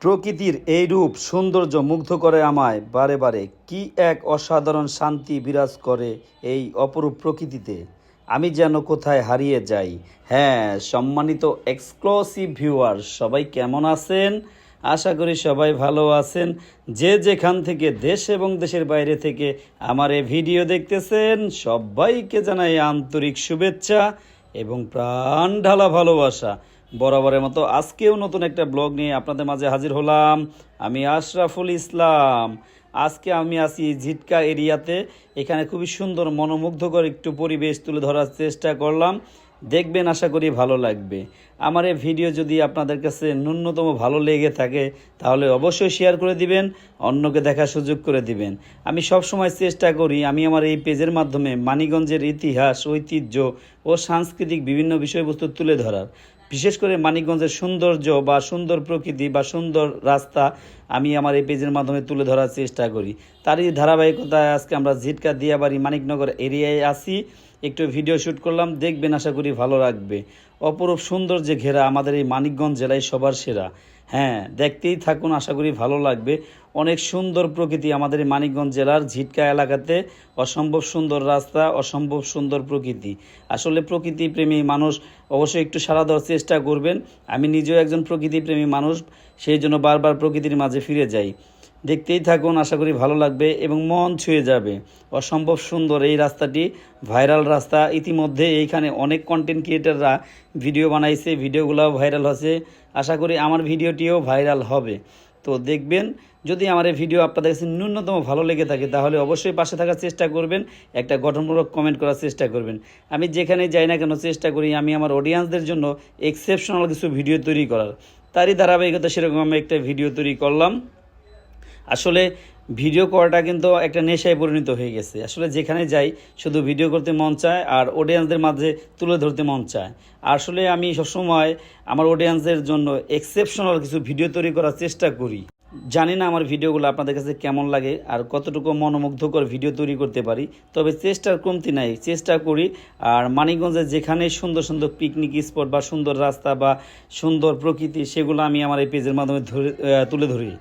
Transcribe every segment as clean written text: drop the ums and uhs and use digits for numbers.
প্রকৃতির এই রূপ সৌন্দর্য মুগ্ধ করে আমায় বারে বারে। কি এক অসাধারণ শান্তি বিরাজ করে এই অপরূপ প্রকৃতিতে। আমি যেন কোথায় হারিয়ে যাই। হ্যাঁ, সম্মানিত এক্সক্লুসিভ ভিউয়ার, সবাই কেমন আছেন? আশা করি সবাই ভালো আছেন। যে যেখান থেকে দেশ এবং দেশের বাইরে থেকে আমার এই ভিডিও দেখতেছেন, সবাইকে জানাই আন্তরিক শুভেচ্ছা এবং প্রাণ ঢালা ভালোবাসা। বরাবরের মতো আজকেও নতুন একটা ব্লগ নিয়ে আপনাদের মাঝে হাজির হলাম। আমি আশরাফুল ইসলাম। আজকে আমি আছি ঝিটকা এরিয়াতে। এখানে খুবই সুন্দর মনোমুগ্ধকর একটু পরিবেশ তুলে ধরার চেষ্টা করলাম। দেখবেন, আশা করি ভালো লাগবে। আমার এই ভিডিও যদি আপনাদের কাছে ন্যূনতম ভালো লেগে থাকে তাহলে অবশ্যই শেয়ার করে দিবেন, অন্যকে দেখার সুযোগ করে দিবেন। আমি সব সময় চেষ্টা করি আমি আমার এই পেজের মাধ্যমে মানিকগঞ্জের ইতিহাস, ঐতিহ্য ও সাংস্কৃতিক বিভিন্ন বিষয়বস্তু তুলে ধরার। বিশেষ করে মানিকগঞ্জের সৌন্দর্য বা সুন্দর প্রকৃতি বা সুন্দর রাস্তা আমি আমার এই পেজের মাধ্যমে তুলে ধরার চেষ্টা করি। তারই ধারাবাহিকতায় আজকে আমরা ঝিটকা দিয়াবাড়ি মানিকনগর এরিয়ায় আসি। একটু ভিডিও শ্যুট করলাম, দেখবেন, আশা করি ভালো লাগবে। অপরূপ সৌন্দর্যে ঘেরা আমাদের এই মানিকগঞ্জ জেলায় সবার সেরা। হ্যাঁ, দেখতেই থাকুন, আশা করি ভালো লাগবে। অনেক সুন্দর প্রকৃতি আমাদের এই মানিকগঞ্জ জেলার ঝিটকা এলাকাতে। অসম্ভব সুন্দর রাস্তা, অসম্ভব সুন্দর প্রকৃতি। আসলে প্রকৃতি প্রেমী মানুষ অবশ্যই একটু সাড়া দেওয়ার চেষ্টা করবেন। আমি নিজেও একজন প্রকৃতি প্রেমী মানুষ, সেই জন্য বারবার প্রকৃতির মাঝে ফিরে যাই। দেখতেই থাকুন, আশা করি ভালো লাগবে এবং মন ছুঁয়ে যাবে। অসম্ভব সুন্দর এই রাস্তাটি, ভাইরাল রাস্তা। ইতিমধ্যে এইখানে অনেক কন্টেন্ট ক্রিয়েটাররা ভিডিও বানাইছে, ভিডিওগুলোও ভাইরাল হচ্ছে। আশা করি আমার ভিডিওটিও ভাইরাল হবে। তো দেখবেন, যদি আমার এই ভিডিও আপনাদের কাছে ন্যূনতম ভালো লেগে থাকে তাহলে অবশ্যই পাশে থাকার চেষ্টা করবেন, একটা গঠনমূলক কমেন্ট করার চেষ্টা করবেন। আমি যেখানে যাই না কেন চেষ্টা করি আমি আমার অডিয়েন্সদের জন্য এক্সেপশনাল কিছু ভিডিও তৈরি করার। তারই ধারাবাহিকতা সেরকম আমি একটা ভিডিও তৈরি করলাম। আসলে ভিডিও করাটা কিন্তু একটা নেশায় পরিণত হয়ে গেছে। আসলে যেখানে যাই শুধু ভিডিও করতে মন চায় আর অডিয়েন্সদের মাঝে তুলে ধরতে মন চায়। আসলে আমি সবসময় আমার অডিয়েন্সদের জন্য এক্সেপশনাল কিছু ভিডিও তৈরি করার চেষ্টা করি। জানি না আমার ভিডিওগুলো আপনাদের কাছে কেমন লাগে আর কতটুকু মনোমুগ্ধকর ভিডিও তৈরি করতে পারি, তবে চেষ্টার কমতি নাই, চেষ্টা করি। আর মানিকগঞ্জে যেখানে সুন্দর সুন্দর পিকনিক স্পট বা সুন্দর রাস্তা বা সুন্দর প্রকৃতি, সেগুলো আমি আমার এই পেজের মাধ্যমে তুলে ধরি।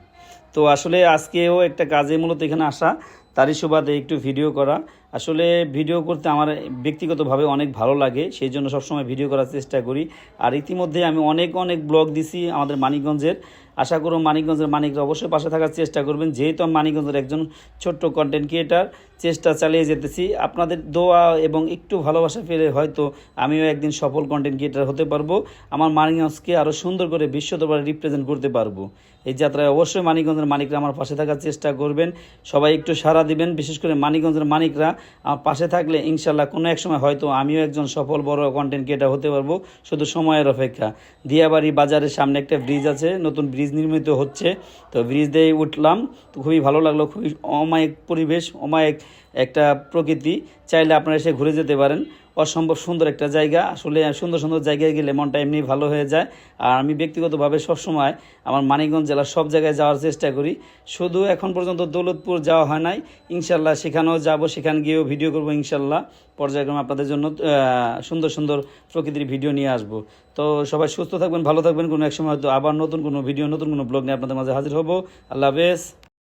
তো আসলে আজকেও একটা কাজে মূলত এখানে আসা, তারই সুবাদে একটু ভিডিও করা। আসলে ভিডিও করতে আমার ব্যক্তিগতভাবে অনেক ভালো লাগে, সেই জন্য সবসময় ভিডিও করার চেষ্টা করি। আর ইতিমধ্যে আমি অনেক অনেক ব্লগ দিছি আমাদের মানিকগঞ্জের। আশা করব মানিকগঞ্জের মানিকরা অবশ্যই পাশে থাকার চেষ্টা করবেন। যেহেতু আমি মানিকগঞ্জের একজন ছোট্ট কন্টেন্ট ক্রিয়েটার, চেষ্টা চালিয়ে যেতেছি। আপনাদের দোয়া এবং একটু ভালোবাসা পেলে হয়তো আমিও একদিন সফল কন্টেন্ট ক্রিয়েটার হতে পারবো। আমার মানিকগঞ্জকে আরও সুন্দর করে বিশ্ব দরবারে রিপ্রেজেন্ট করতে পারবো। এই যাত্রায় অবশ্যই মানিকগঞ্জের মানিকরা আমার পাশে থাকার চেষ্টা করবেন। সবাই একটু সাড়া দিবেন, বিশেষ করে মানিকগঞ্জের মানিকরা আমার পাশে থাকলে ইনশাল্লাহ কোনো এক সময় হয়তো আমিও একজন সফল বড় কন্টেন্ট ক্রিয়েটার হতে পারবো। শুধু সময়ের অপেক্ষা। দিয়াবাড়ি বাজারের সামনে একটা ব্রিজ আছে, নতুন ব্রিজ নির্মিত হচ্ছে। তো ব্রিজ দিয়ে উঠলাম, তো খুবই ভালো লাগলো। খুবই অমায়িক পরিবেশ, অমায়িক একটা প্রকৃতি। চাইলে আপনারা এসে ঘুরে যেতে পারেন। অসম্ভব সুন্দর একটা জায়গা। আসলে সুন্দর সুন্দর জায়গায় গেলে মনটা এমনি ভালো হয়ে যায়। আর আমি ব্যক্তিগতভাবে সবসময় আমার মানিকগঞ্জ জেলার সব জায়গায় যাওয়ার চেষ্টা করি। শুধু এখন পর্যন্ত দৌলতপুর যাওয়া হয় নাই, ইনশাল্লাহ সেখানেও যাব, সেখানে গিয়েও ভিডিও করব ইনশাল্লাহ। পর্যায়ক্রমে আপনাদের জন্য সুন্দর সুন্দর প্রকৃতির ভিডিও নিয়ে আসব। তো সবাই সুস্থ থাকবেন, ভালো থাকবেন। কোনো এক সময় হয়তো আবার নতুন কোনো ভিডিও, নতুন কোনো ব্লগ নিয়ে আপনাদের মাঝে হাজির হব। আল্লাহ হাফেজ।